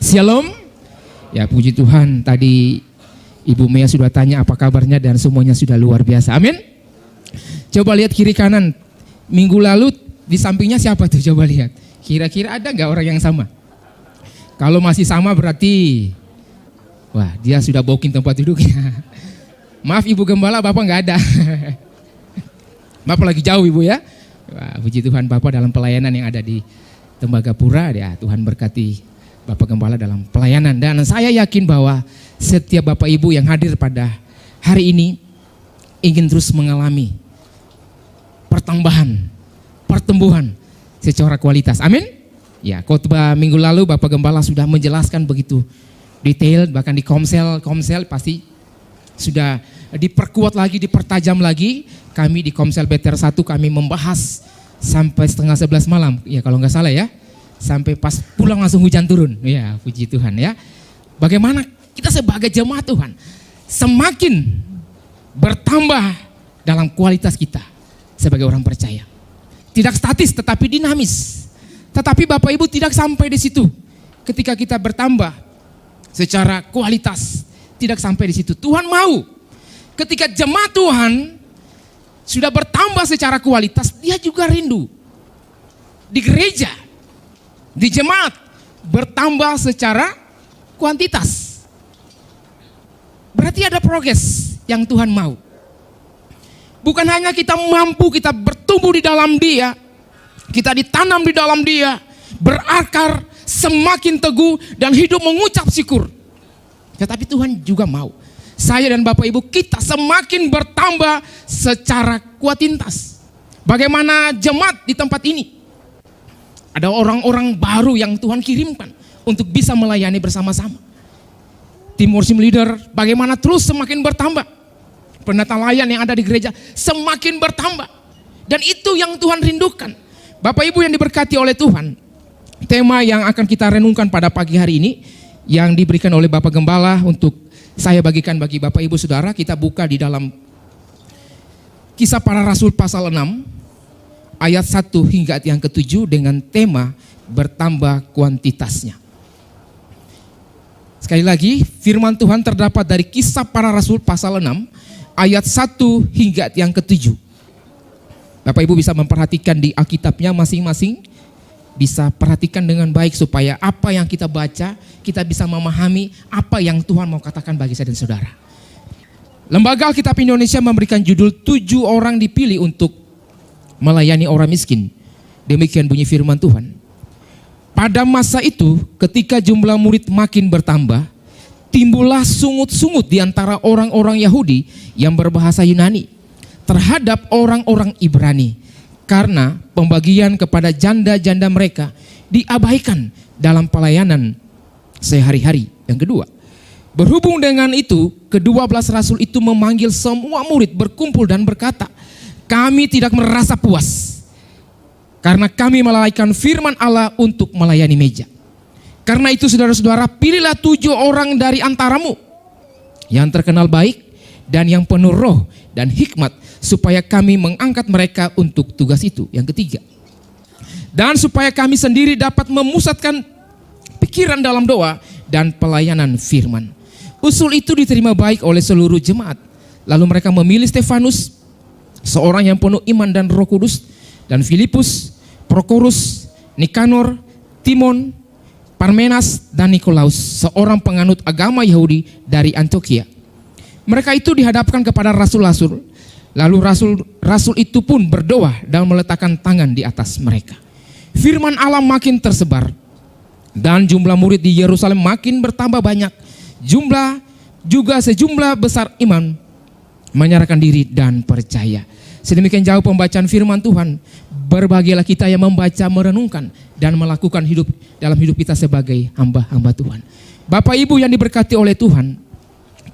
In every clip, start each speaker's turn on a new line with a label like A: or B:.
A: Shalom. Ya puji Tuhan, tadi Ibu Mea sudah tanya apa kabarnya dan semuanya sudah luar biasa. Amin. Coba lihat kiri kanan. Minggu lalu di sampingnya siapa tuh? Coba lihat. Kira-kira ada nggak orang yang sama? Kalau masih sama berarti, wah dia sudah booking tempat duduknya. Maaf Ibu Gembala, Bapak nggak ada. Bapak lagi jauh Ibu ya. Wah, puji Tuhan Bapak dalam pelayanan yang ada di Tembagapura. Ya, Tuhan berkati Bapak Gembala dalam pelayanan. Dan saya yakin bahwa setiap Bapak Ibu yang hadir pada hari ini ingin terus mengalami pertumbuhan secara kualitas. Amin. Ya, khotbah minggu lalu Bapak Gembala sudah menjelaskan begitu detail, bahkan di komsel pasti sudah diperkuat lagi, dipertajam lagi. Kami di Komsel Beter 1 kami membahas sampai setengah 11 malam. Ya kalau nggak salah ya. Sampai pas pulang langsung hujan turun. Ya puji Tuhan ya. Bagaimana kita sebagai jemaat Tuhan semakin bertambah dalam kualitas kita sebagai orang percaya. Tidak statis tetapi dinamis. Tetapi Bapak Ibu tidak sampai di situ. Ketika kita bertambah secara kualitas, tidak sampai di situ. Tuhan mau ketika jemaat Tuhan sudah bertambah secara kualitas, dia juga rindu di gereja, di jemaat bertambah secara kuantitas. Berarti ada progres yang Tuhan mau. Bukan hanya kita mampu, kita bertumbuh di dalam Dia, kita ditanam di dalam Dia, berakar, semakin teguh dan hidup mengucap syukur. Tetapi Tuhan juga mau saya dan Bapak Ibu kita semakin bertambah secara kuantitas. Bagaimana jemaat di tempat ini? Ada orang-orang baru yang Tuhan kirimkan untuk bisa melayani bersama-sama. Tim worship leader bagaimana terus semakin bertambah. Pendeta layan yang ada di gereja semakin bertambah. Dan itu yang Tuhan rindukan. Bapak Ibu yang diberkati oleh Tuhan. Tema yang akan kita renungkan pada pagi hari ini yang diberikan oleh Bapak Gembala untuk saya bagikan bagi Bapak Ibu Saudara. Kita buka di dalam Kisah Para Rasul pasal 6 ayat 1 hingga yang ke-7 dengan tema bertambah kuantitasnya. Sekali lagi, firman Tuhan terdapat dari Kisah Para Rasul pasal 6 ayat 1 hingga yang ke-7. Bapak Ibu bisa memperhatikan di Alkitabnya masing-masing, bisa perhatikan dengan baik supaya apa yang kita baca, kita bisa memahami apa yang Tuhan mau katakan bagi saya dan saudara. Lembaga Alkitab Indonesia memberikan judul 7 orang dipilih untuk melayani orang miskin. Demikian bunyi firman Tuhan. Pada masa itu ketika jumlah murid makin bertambah, timbullah sungut-sungut di antara orang-orang Yahudi yang berbahasa Yunani terhadap orang-orang Ibrani. Karena pembagian kepada janda-janda mereka diabaikan dalam pelayanan sehari-hari. Yang kedua, berhubung dengan itu, ke-12 rasul itu memanggil semua murid berkumpul dan berkata, kami tidak merasa puas karena kami melalaikan firman Allah untuk melayani meja. Karena itu saudara-saudara, pilihlah 7 orang dari antaramu yang terkenal baik dan yang penuh roh dan hikmat, supaya kami mengangkat mereka untuk tugas itu. Yang ketiga, dan supaya kami sendiri dapat memusatkan pikiran dalam doa dan pelayanan firman. Usul itu diterima baik oleh seluruh jemaat. Lalu mereka memilih Stefanus, seorang yang penuh iman dan Roh Kudus, dan Filipus, Prokorus, Nikanor, Timon, Parmenas, dan Nikolaus, seorang penganut agama Yahudi dari Antioquia. Mereka itu dihadapkan kepada rasul-rasul. Lalu rasul itu pun berdoa dan meletakkan tangan di atas mereka. Firman Allah makin tersebar dan jumlah murid di Yerusalem makin bertambah banyak. Sejumlah besar iman menyerahkan diri dan percaya. Sedemikian jauh pembacaan firman Tuhan. Berbahagialah kita yang membaca, merenungkan dan melakukan dalam hidup kita sebagai hamba-hamba Tuhan. Bapak Ibu yang diberkati oleh Tuhan,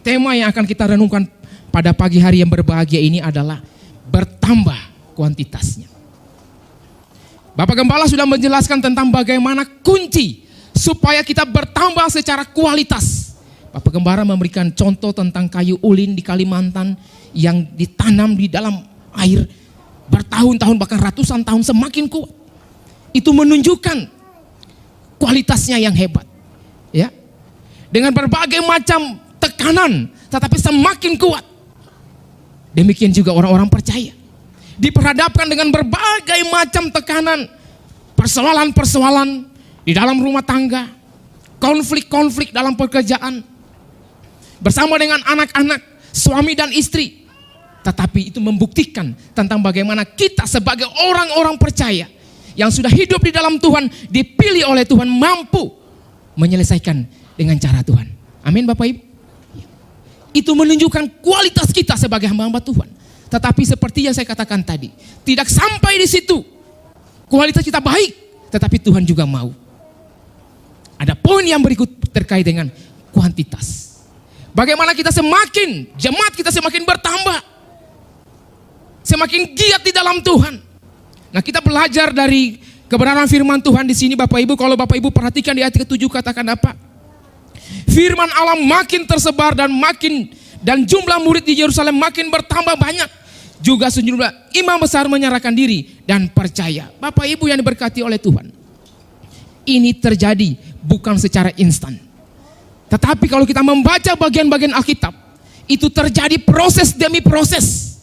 A: tema yang akan kita renungkan pada pagi hari yang berbahagia ini adalah bertambah kuantitasnya. Bapak Gembala sudah menjelaskan tentang bagaimana kunci supaya kita bertambah secara kualitas. Bapak Gembala memberikan contoh tentang kayu ulin di Kalimantan yang ditanam di dalam air bertahun-tahun bahkan ratusan tahun semakin kuat. Itu menunjukkan kualitasnya yang hebat. Ya, dengan berbagai macam tekanan, tetapi semakin kuat. Demikian juga orang-orang percaya, diperhadapkan dengan berbagai macam tekanan, persoalan-persoalan di dalam rumah tangga, konflik-konflik dalam pekerjaan, bersama dengan anak-anak, suami dan istri. Tetapi itu membuktikan tentang bagaimana kita sebagai orang-orang percaya yang sudah hidup di dalam Tuhan, dipilih oleh Tuhan, mampu menyelesaikan dengan cara Tuhan. Amin Bapak Ibu. Itu menunjukkan kualitas kita sebagai hamba-hamba Tuhan. Tetapi seperti yang saya katakan tadi, tidak sampai di situ. Kualitas kita baik, tetapi Tuhan juga mau. Ada poin yang berikut terkait dengan kuantitas. Bagaimana kita jemaat kita semakin bertambah, semakin giat di dalam Tuhan. Nah, kita belajar dari kebenaran firman Tuhan di sini Bapak Ibu. Kalau Bapak Ibu perhatikan di ayat ke-7 katakan apa? Firman Allah makin tersebar dan jumlah murid di Yerusalem makin bertambah banyak. Juga sejumlah imam besar menyerahkan diri dan percaya. Bapak Ibu yang diberkati oleh Tuhan, ini terjadi bukan secara instan. Tetapi kalau kita membaca bagian-bagian Alkitab, itu terjadi proses demi proses.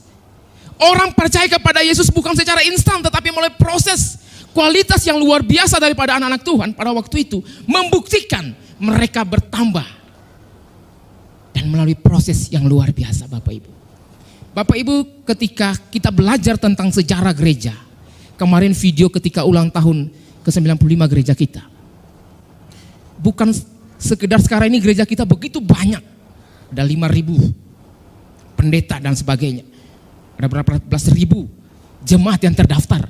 A: Orang percaya kepada Yesus bukan secara instan, tetapi melalui proses. Kualitas yang luar biasa daripada anak-anak Tuhan pada waktu itu membuktikan mereka bertambah. Dan melalui proses yang luar biasa Bapak Ibu. Bapak Ibu, ketika kita belajar tentang sejarah gereja, kemarin video ketika ulang tahun ke-95 gereja kita, bukan sekedar sekarang ini gereja kita begitu banyak. Ada 5.000 pendeta dan sebagainya. Ada berapa belas ribu jemaat yang terdaftar.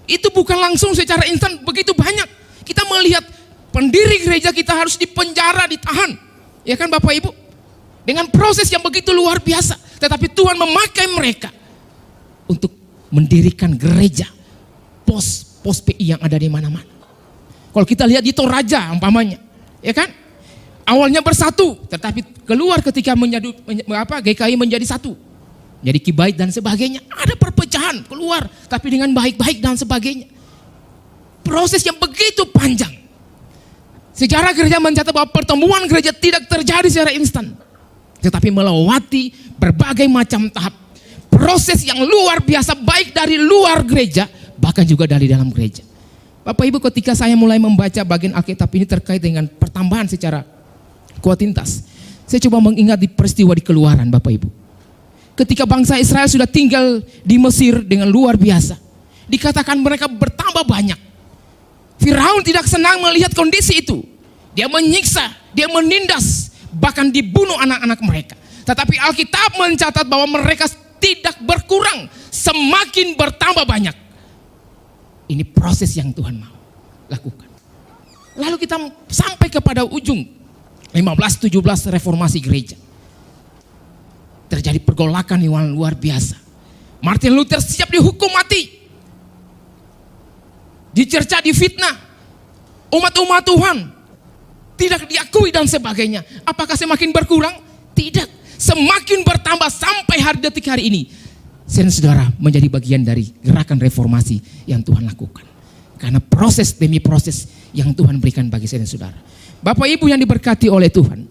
A: Itu bukan langsung secara instan begitu banyak. Kita melihat pendiri gereja kita harus dipenjara, ditahan. Ya kan Bapak Ibu? Dengan proses yang begitu luar biasa. Tetapi Tuhan memakai mereka untuk mendirikan gereja. Pos PI yang ada di mana-mana. Kalau kita lihat di Toraja umpamanya, ya kan? Awalnya bersatu, tetapi keluar ketika GKI menjadi satu. Jadi Kibait dan sebagainya, ada perpecahan keluar, tapi dengan baik-baik dan sebagainya. Proses yang begitu panjang. Sejarah gereja mencatat bahwa pertemuan gereja tidak terjadi secara instan, tetapi melewati berbagai macam tahap. Proses yang luar biasa, baik dari luar gereja, bahkan juga dari dalam gereja. Bapak Ibu, ketika saya mulai membaca bagian Alkitab ini terkait dengan pertambahan secara kuantitas, saya coba mengingat di peristiwa di Keluaran Bapak Ibu. Ketika bangsa Israel sudah tinggal di Mesir dengan luar biasa, dikatakan mereka bertambah banyak. Firaun tidak senang melihat kondisi itu. Dia menyiksa, dia menindas, bahkan dibunuh anak-anak mereka. Tetapi Alkitab mencatat bahwa mereka tidak berkurang, semakin bertambah banyak. Ini proses yang Tuhan mau lakukan. Lalu kita sampai kepada ujung 15-17 reformasi gereja. Terjadi pergolakan yang luar biasa. Martin Luther siap dihukum mati, dicerca, difitnah. Umat-umat Tuhan tidak diakui dan sebagainya. Apakah semakin berkurang? Tidak, semakin bertambah sampai hari detik hari ini. Saudara, menjadi bagian dari gerakan reformasi yang Tuhan lakukan. Karena proses demi proses yang Tuhan berikan bagi saudara. Bapak Ibu yang diberkati oleh Tuhan,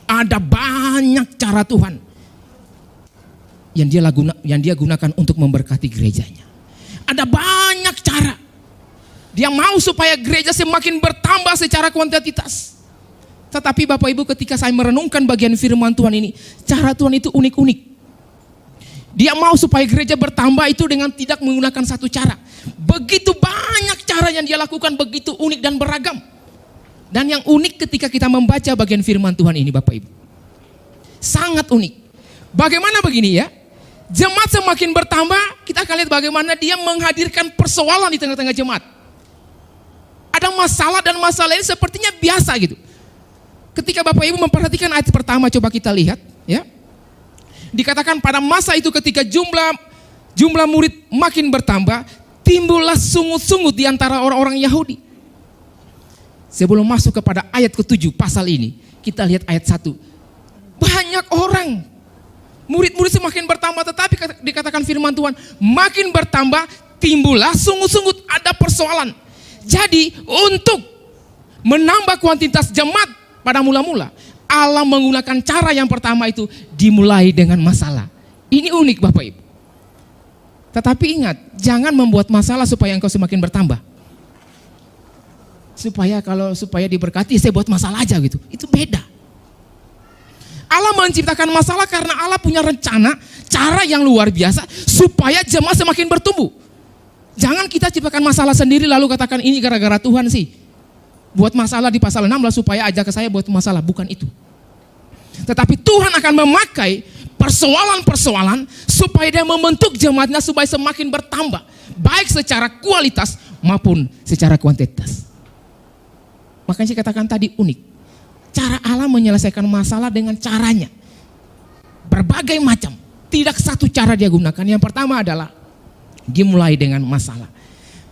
A: ada banyak cara Tuhan yang dia gunakan untuk memberkati gerejanya. Ada banyak cara. Dia mau supaya gereja semakin bertambah secara kuantitas. Tetapi Bapak Ibu, ketika saya merenungkan bagian firman Tuhan ini, cara Tuhan itu unik-unik. Dia mau supaya gereja bertambah itu dengan tidak menggunakan satu cara. Begitu banyak cara yang dia lakukan, begitu unik dan beragam. Dan yang unik ketika kita membaca bagian firman Tuhan ini Bapak Ibu, sangat unik. Bagaimana begini ya? Jemaat semakin bertambah, kita akan lihat bagaimana dia menghadirkan persoalan di tengah-tengah jemaat. Ada masalah dan masalah ini sepertinya biasa gitu. Ketika Bapak Ibu memperhatikan ayat pertama, coba kita lihat ya. Dikatakan pada masa itu ketika jumlah murid makin bertambah, timbullah sungut-sungut di antara orang-orang Yahudi. Sebelum masuk kepada ayat ke-7 pasal ini, kita lihat ayat 1. Banyak orang, murid-murid semakin bertambah, tetapi dikatakan firman Tuhan, makin bertambah, timbullah sungut-sungut, ada persoalan. Jadi untuk menambah kuantitas jemaat pada mula-mula Allah menggunakan cara yang pertama itu dimulai dengan masalah. Ini unik Bapak Ibu. Tetapi ingat, jangan membuat masalah supaya engkau semakin bertambah. Supaya diberkati, saya buat masalah aja gitu. Itu beda. Allah menciptakan masalah karena Allah punya rencana, cara yang luar biasa supaya jemaat semakin bertumbuh. Jangan kita ciptakan masalah sendiri lalu katakan ini gara-gara Tuhan sih. Buat masalah di pasal 16 supaya ajak ke saya buat masalah, bukan itu. Tetapi Tuhan akan memakai persoalan-persoalan supaya dia membentuk jemaatnya supaya semakin bertambah, baik secara kualitas maupun secara kuantitas. Makanya saya katakan tadi unik. Cara Allah menyelesaikan masalah dengan caranya. Berbagai macam. Tidak satu cara dia gunakan. Yang pertama adalah dimulai dengan masalah.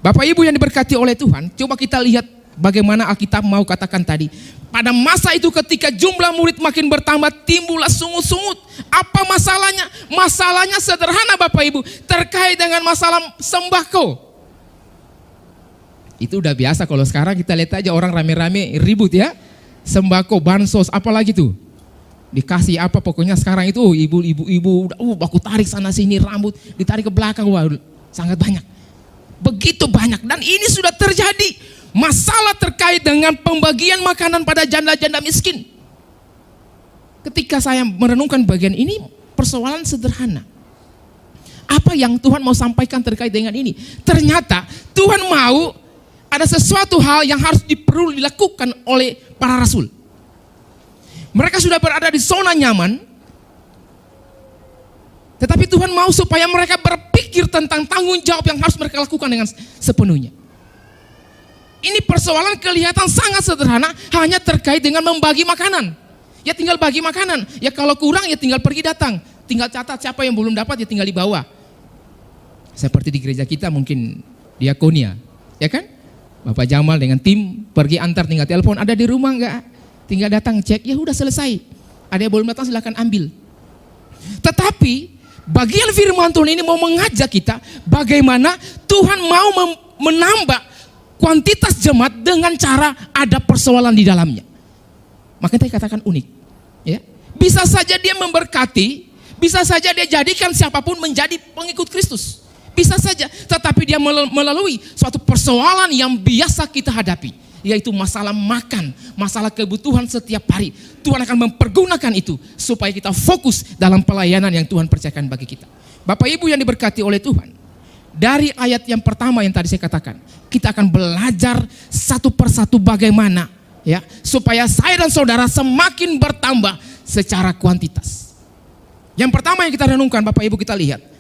A: Bapak Ibu yang diberkati oleh Tuhan, coba kita lihat bagaimana Alkitab mau katakan tadi. Pada masa itu ketika jumlah murid makin bertambah, timbullah sungut-sungut. Apa masalahnya? Masalahnya sederhana Bapak Ibu, terkait dengan masalah sembako. Itu udah biasa, kalau sekarang kita lihat aja orang rame-rame ribut ya. Sembako, bansos, apalagi tuh. Dikasih apa pokoknya sekarang itu ibu-ibu baku tarik sana sini, rambut ditarik ke belakang, wah sangat banyak. Begitu banyak dan ini sudah terjadi. Masalah terkait dengan pembagian makanan pada janda-janda miskin. Ketika saya merenungkan bagian ini, persoalan sederhana. Apa yang Tuhan mau sampaikan terkait dengan ini? Ternyata Tuhan mau ada sesuatu hal yang harus perlu dilakukan oleh para rasul. Mereka sudah berada di zona nyaman, tetapi Tuhan mau supaya mereka berpikir tentang tanggung jawab yang harus mereka lakukan dengan sepenuhnya. Ini persoalan kelihatan sangat sederhana, hanya terkait dengan membagi makanan. Ya tinggal bagi makanan, ya kalau kurang ya tinggal pergi datang. Tinggal catat siapa yang belum dapat ya tinggal dibawa. Seperti di gereja kita mungkin diakonia, ya kan? Bapak Jamal dengan tim pergi antar, tinggal telepon, ada di rumah enggak? Tinggal datang cek, ya udah selesai. Ada yang belum datang silakan ambil. Tetapi bagian firman Tuhan ini mau mengajak kita bagaimana Tuhan mau menambah kuantitas jemaat dengan cara ada persoalan di dalamnya. Makanya saya katakan unik. Ya. Bisa saja dia memberkati, bisa saja dia jadikan siapapun menjadi pengikut Kristus. Bisa saja, tetapi dia melalui suatu persoalan yang biasa kita hadapi. Yaitu masalah makan, masalah kebutuhan setiap hari. Tuhan akan mempergunakan itu supaya kita fokus dalam pelayanan yang Tuhan percayakan bagi kita. Bapak Ibu yang diberkati oleh Tuhan, dari ayat yang pertama yang tadi saya katakan, kita akan belajar satu persatu bagaimana ya supaya saya dan saudara semakin bertambah secara kuantitas. Yang pertama yang kita renungkan, Bapak Ibu, kita lihat.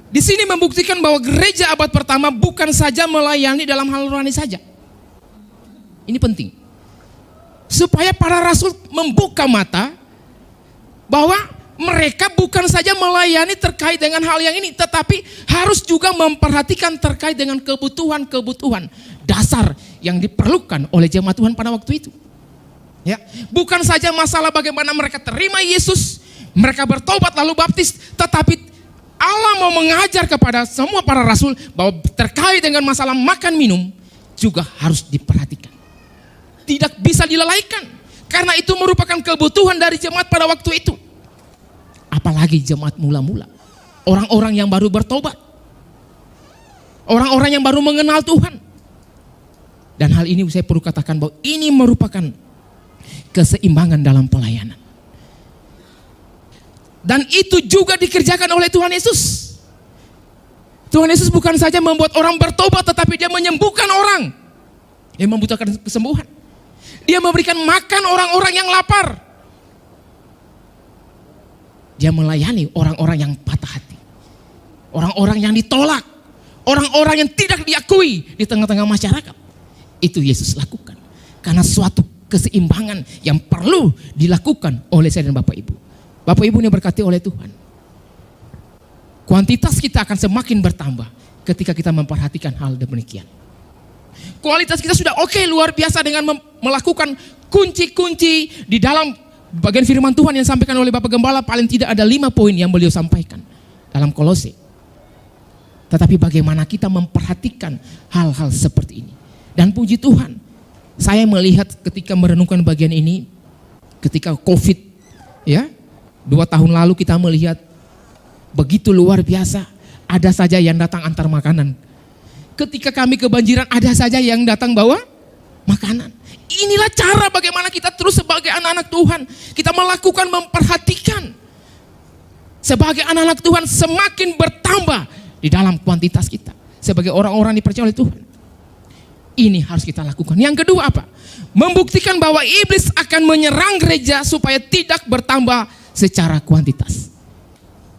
A: Di sini membuktikan bahwa gereja abad pertama bukan saja melayani dalam hal rohani saja. Ini penting. Supaya para rasul membuka mata bahwa mereka bukan saja melayani terkait dengan hal yang ini, tetapi harus juga memperhatikan terkait dengan kebutuhan-kebutuhan dasar yang diperlukan oleh jemaat Tuhan pada waktu itu. Ya, bukan saja masalah bagaimana mereka terima Yesus, mereka bertobat lalu baptis, tetapi Allah mau mengajar kepada semua para rasul bahwa terkait dengan masalah makan minum juga harus diperhatikan. Tidak bisa dilalaikan, karena itu merupakan kebutuhan dari jemaat pada waktu itu. Apalagi jemaat mula-mula, orang-orang yang baru bertobat, orang-orang yang baru mengenal Tuhan. Dan hal ini saya perlu katakan bahwa ini merupakan keseimbangan dalam pelayanan. Dan itu juga dikerjakan oleh Tuhan Yesus. Tuhan Yesus bukan saja membuat orang bertobat, tetapi dia menyembuhkan orang yang membutuhkan kesembuhan. Dia memberikan makan orang-orang yang lapar. Dia melayani orang-orang yang patah hati, orang-orang yang ditolak, orang-orang yang tidak diakui di tengah-tengah masyarakat. Itu Yesus lakukan karena suatu keseimbangan yang perlu dilakukan oleh saya dan Bapak Ibu. Bapak Ibu yang berkati oleh Tuhan, kuantitas kita akan semakin bertambah ketika kita memperhatikan hal demikian. Kualitas kita sudah oke, luar biasa dengan melakukan kunci-kunci di dalam bagian firman Tuhan yang disampaikan oleh Bapak Gembala. Paling tidak ada 5 poin yang beliau sampaikan dalam Kolose. Tetapi bagaimana kita memperhatikan hal-hal seperti ini. Dan puji Tuhan, saya melihat ketika merenungkan bagian ini, Ketika COVID, ya, 2 tahun lalu kita melihat begitu luar biasa. Ada saja yang datang antar makanan. Ketika kami kebanjiran, ada saja yang datang bawa makanan. Inilah cara bagaimana kita terus sebagai anak-anak Tuhan. Kita melakukan, memperhatikan. Sebagai anak-anak Tuhan semakin bertambah di dalam kuantitas kita. Sebagai orang-orang dipercaya oleh Tuhan. Ini harus kita lakukan. Yang kedua apa? Membuktikan bahwa iblis akan menyerang gereja supaya tidak bertambah secara kuantitas.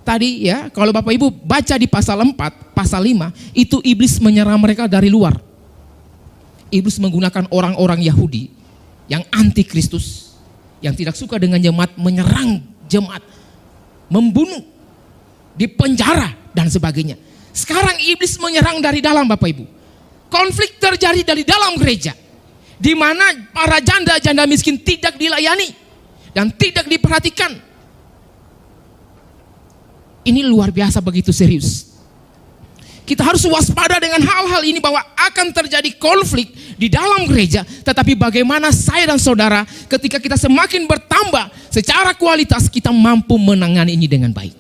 A: Tadi ya, kalau Bapak Ibu baca di pasal 4, pasal 5, itu iblis menyerang mereka dari luar. Iblis menggunakan orang-orang Yahudi yang anti Kristus, yang tidak suka dengan jemaat, menyerang jemaat, membunuh, dipenjara dan sebagainya. Sekarang iblis menyerang dari dalam, Bapak Ibu. Konflik terjadi dari dalam gereja, di mana para janda-janda miskin tidak dilayani dan tidak diperhatikan. Ini luar biasa, begitu serius. Kita harus waspada dengan hal-hal ini, bahwa akan terjadi konflik di dalam gereja. Tetapi bagaimana saya dan saudara ketika kita semakin bertambah secara kualitas, kita mampu menangani ini dengan baik.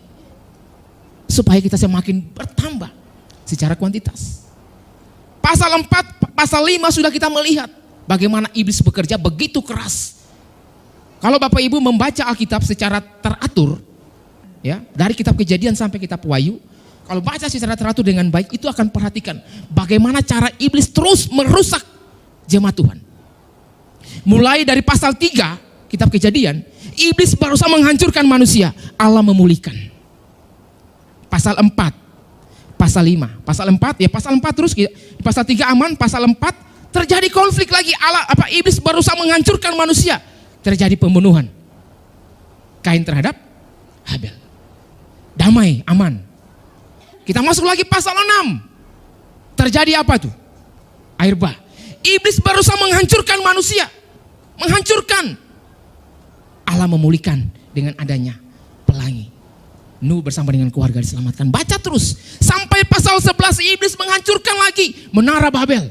A: Supaya kita semakin bertambah secara kuantitas. Pasal 4, pasal 5 sudah kita melihat bagaimana iblis bekerja begitu keras. Kalau Bapak Ibu membaca Alkitab secara teratur, ya, dari kitab Kejadian sampai kitab Wahyu, kalau baca secara teratur dengan baik, itu akan perhatikan bagaimana cara iblis terus merusak jemaat Tuhan. Mulai dari pasal 3 kitab Kejadian, iblis berusaha menghancurkan manusia, Allah memulihkan. Pasal 4, pasal 5, pasal 4 ya, pasal 4 terus, pasal 3 aman, pasal 4 terjadi konflik lagi, iblis berusaha menghancurkan manusia, terjadi pembunuhan Kain terhadap Habel. Damai, aman. Kita masuk lagi pasal 6. Terjadi apa tuh? Air bah. Iblis berusaha menghancurkan manusia. Menghancurkan. Allah memulihkan dengan adanya pelangi. Nuh bersama dengan keluarga diselamatkan. Baca terus. Sampai pasal 11 iblis menghancurkan lagi menara Babel.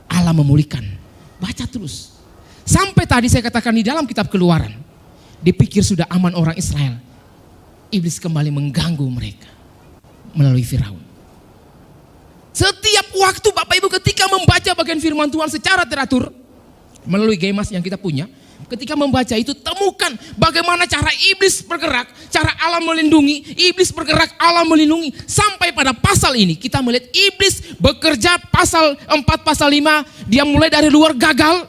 A: Allah memulihkan. Baca terus. Sampai tadi saya katakan di dalam kitab Keluaran. Dipikir sudah aman orang Israel. Iblis kembali mengganggu mereka melalui Firaun. Setiap waktu Bapak Ibu ketika membaca bagian firman Tuhan secara teratur melalui Gemas yang kita punya, ketika membaca itu temukan bagaimana cara iblis bergerak, cara Allah melindungi, iblis bergerak, Allah melindungi. Sampai pada pasal ini kita melihat iblis bekerja. Pasal 4, pasal 5, dia mulai dari luar gagal,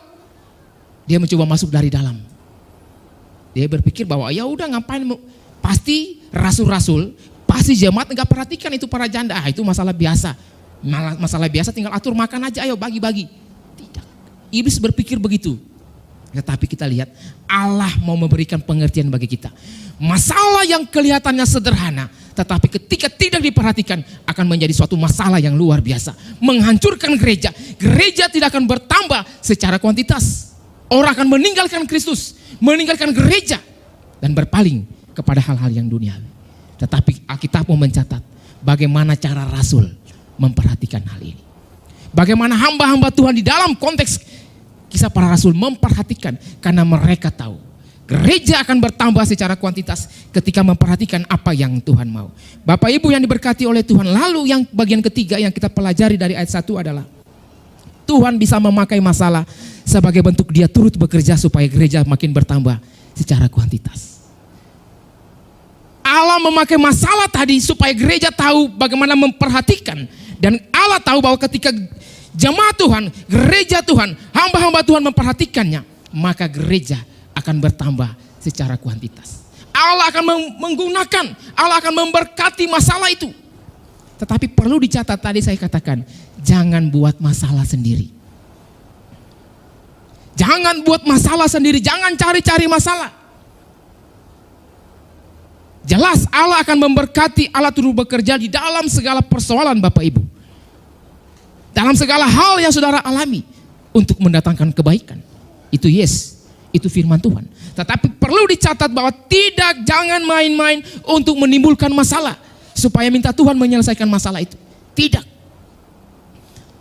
A: dia mencoba masuk dari dalam. Dia berpikir bahwa ya udah ngapain, pasti rasul-rasul, pasti jemaat enggak perhatikan itu para janda. Itu masalah biasa. Masalah biasa, tinggal atur makan aja, ayo bagi-bagi. Tidak. Iblis berpikir begitu. Tetapi kita lihat Allah mau memberikan pengertian bagi kita. Masalah yang kelihatannya sederhana, tetapi ketika tidak diperhatikan akan menjadi suatu masalah yang luar biasa. Menghancurkan gereja. Gereja tidak akan bertambah secara kuantitas. Orang akan meninggalkan Kristus, meninggalkan gereja, dan berpaling kepada hal-hal yang duniawi. Tetapi Alkitab mau mencatat bagaimana cara rasul memperhatikan hal ini. Bagaimana hamba-hamba Tuhan di dalam konteks kisah para rasul memperhatikan, karena mereka tahu gereja akan bertambah secara kuantitas ketika memperhatikan apa yang Tuhan mau. Bapak Ibu yang diberkati oleh Tuhan, lalu yang bagian ketiga yang kita pelajari dari ayat 1 adalah Tuhan bisa memakai masalah sebagai bentuk dia turut bekerja supaya gereja makin bertambah secara kuantitas. Allah memakai masalah tadi supaya gereja tahu bagaimana memperhatikan. Dan Allah tahu bahwa ketika jemaat Tuhan, gereja Tuhan, hamba-hamba Tuhan memperhatikannya, maka gereja akan bertambah secara kuantitas. Allah akan menggunakan, Allah akan memberkati masalah itu. Tetapi perlu dicatat, tadi saya katakan, jangan buat masalah sendiri. Jangan buat masalah sendiri, jangan cari-cari masalah. Jelas Allah akan memberkati, Allah turut bekerja di dalam segala persoalan Bapak Ibu. Dalam segala hal yang saudara alami untuk mendatangkan kebaikan. Itu yes, itu firman Tuhan. Tetapi perlu dicatat bahwa jangan main-main untuk menimbulkan masalah. Supaya minta Tuhan menyelesaikan masalah itu. Tidak.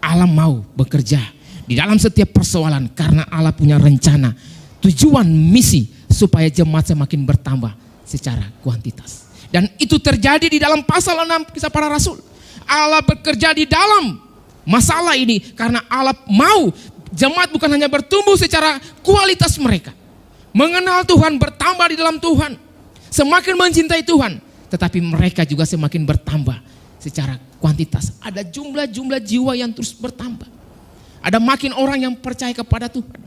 A: Allah mau bekerja di dalam setiap persoalan karena Allah punya rencana tujuan misi supaya jemaat semakin bertambah secara kuantitas. Dan itu terjadi di dalam pasal 6 Kisah Para Rasul. Allah bekerja di dalam masalah ini karena Allah mau jemaat bukan hanya bertumbuh secara kualitas mereka, mengenal Tuhan, bertambah di dalam Tuhan, semakin mencintai Tuhan, tetapi mereka juga semakin bertambah secara kuantitas. Ada jumlah-jumlah jiwa yang terus bertambah. Ada makin orang yang percaya kepada Tuhan.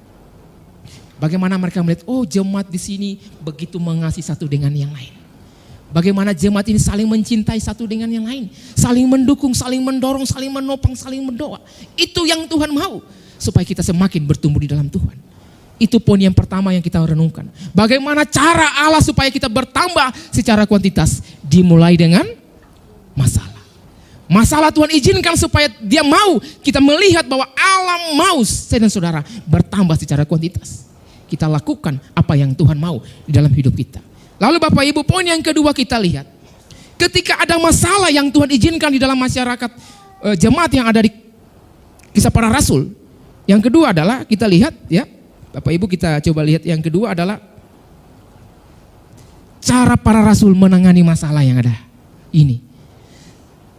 A: Bagaimana mereka melihat, oh jemaat di sini begitu mengasihi satu dengan yang lain. Bagaimana jemaat ini saling mencintai satu dengan yang lain. Saling mendukung, saling mendorong, saling menopang, saling mendoa. Itu yang Tuhan mau. Supaya kita semakin bertumbuh di dalam Tuhan. Itu poin yang pertama yang kita renungkan. Bagaimana cara Allah supaya kita bertambah secara kuantitas. Dimulai dengan masalah. Masalah Tuhan izinkan supaya dia mau kita melihat bahwa Allah mau saya dan saudara bertambah secara kuantitas. Kita lakukan apa yang Tuhan mau di dalam hidup kita. Lalu Bapak Ibu, poin yang kedua kita lihat. Ketika ada masalah yang Tuhan izinkan di dalam masyarakat jemaat yang ada di Kisah Para Rasul. Yang kedua adalah kita lihat ya. Bapak Ibu kita coba lihat yang kedua adalah cara para rasul menangani masalah yang ada ini.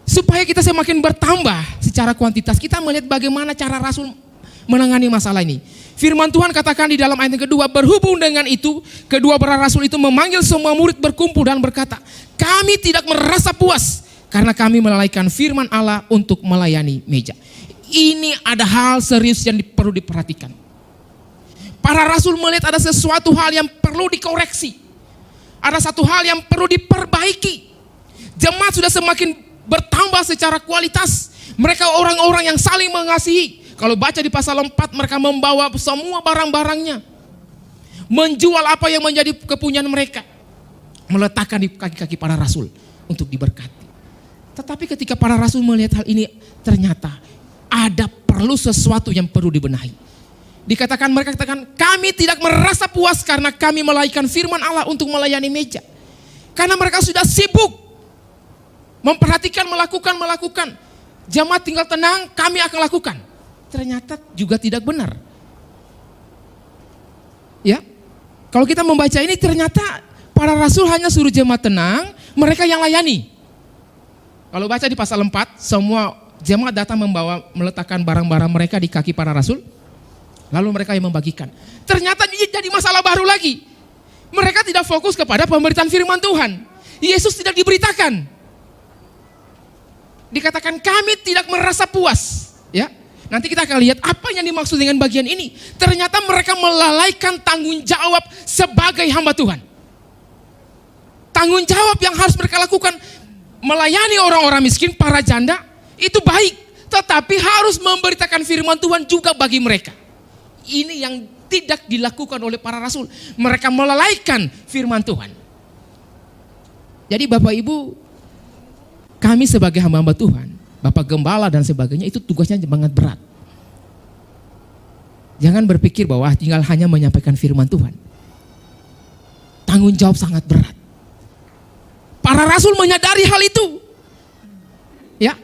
A: Supaya kita semakin bertambah secara kuantitas, kita melihat bagaimana cara rasul menangani masalah ini. Firman Tuhan katakan di dalam ayat yang kedua, berhubung dengan itu, kedua para rasul itu memanggil semua murid berkumpul dan berkata, kami tidak merasa puas karena kami melalaikan firman Allah untuk melayani meja. Ini ada hal serius yang perlu diperhatikan. Para rasul melihat ada sesuatu hal yang perlu dikoreksi. Ada satu hal yang perlu diperbaiki. Jemaat sudah semakin bertambah secara kualitas. Mereka orang-orang yang saling mengasihi. Kalau baca di pasal 4, mereka membawa semua barang-barangnya. Menjual apa yang menjadi kepunyaan mereka. Meletakkan di kaki-kaki para rasul untuk diberkati. Tetapi ketika para rasul melihat hal ini, ternyata ada perlu sesuatu yang perlu dibenahi. Mereka katakan, kami tidak merasa puas karena kami melalaikan firman Allah untuk melayani meja. Karena mereka sudah sibuk memperhatikan, melakukan. Jemaat tinggal tenang, kami akan lakukan. Ternyata juga tidak benar. Ya, kalau kita membaca ini ternyata para rasul hanya suruh jemaat tenang, mereka yang layani. Kalau baca di pasal 4, semua jemaat datang meletakkan barang-barang mereka di kaki para rasul. Lalu mereka yang membagikan. Ternyata jadi masalah baru lagi. Mereka tidak fokus kepada pemberitaan firman Tuhan. Yesus tidak diberitakan. Dikatakan kami tidak merasa puas. Ya, nanti kita akan lihat apa yang dimaksud dengan bagian ini. Ternyata mereka melalaikan tanggung jawab sebagai hamba Tuhan. Tanggung jawab yang harus mereka lakukan. Melayani orang-orang miskin, para janda, itu baik. Tetapi harus memberitakan firman Tuhan juga bagi mereka. Ini yang tidak dilakukan oleh para rasul. Mereka melalaikan firman Tuhan. Jadi Bapak Ibu, kami sebagai hamba-hamba Tuhan, Bapak Gembala dan sebagainya, itu tugasnya sangat berat. Jangan berpikir bahwa tinggal hanya menyampaikan firman Tuhan. Tanggung jawab sangat berat. Para rasul menyadari hal itu. Ya,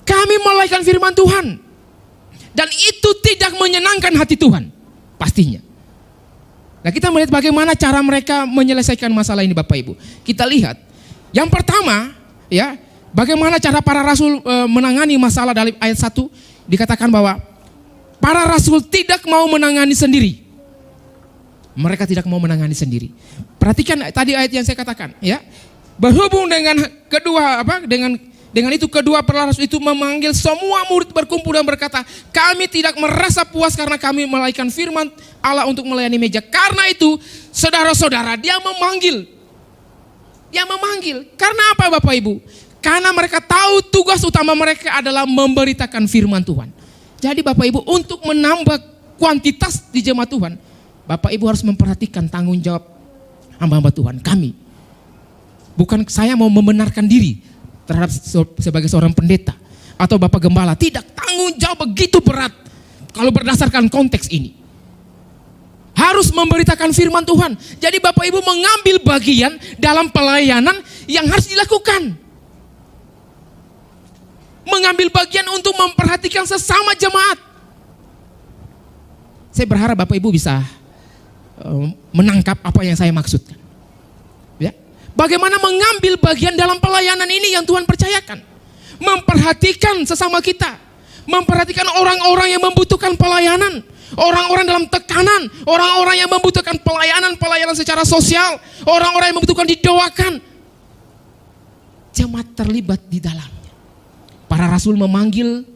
A: kami melalaikan firman Tuhan. Dan itu tidak menyenangkan hati Tuhan, pastinya. Nah, kita melihat bagaimana cara mereka menyelesaikan masalah ini Bapak Ibu. Kita lihat, yang pertama, ya, bagaimana cara para rasul menangani masalah. Dalam ayat 1 dikatakan bahwa para rasul tidak mau menangani sendiri. Mereka tidak mau menangani sendiri. Perhatikan tadi ayat yang saya katakan, ya. Berhubung dengan dengan itu kedua para rasul itu memanggil semua murid berkumpul dan berkata, kami tidak merasa puas karena kami melalaikan firman Allah untuk melayani meja. Karena itu, saudara-saudara, dia memanggil. Karena apa Bapak Ibu? Karena mereka tahu tugas utama mereka adalah memberitakan firman Tuhan. Jadi Bapak Ibu, untuk menambah kuantitas di jemaat Tuhan, Bapak Ibu harus memperhatikan tanggung jawab hamba-hamba Tuhan, kami. Bukan saya mau membenarkan diri terhadap sebagai seorang pendeta atau Bapak Gembala. Tidak, tanggung jawab begitu berat kalau berdasarkan konteks ini. Harus memberitakan firman Tuhan. Jadi Bapak Ibu mengambil bagian dalam pelayanan yang harus dilakukan. Mengambil bagian untuk memperhatikan sesama jemaat. Saya berharap Bapak Ibu bisa menangkap apa yang saya maksudkan. Ya. Bagaimana mengambil bagian dalam pelayanan ini yang Tuhan percayakan. Memperhatikan sesama kita. Memperhatikan orang-orang yang membutuhkan pelayanan. Orang-orang dalam tekanan. Orang-orang yang membutuhkan pelayanan secara sosial. Orang-orang yang membutuhkan didoakan. Jemaat terlibat di dalamnya. Para rasul memanggil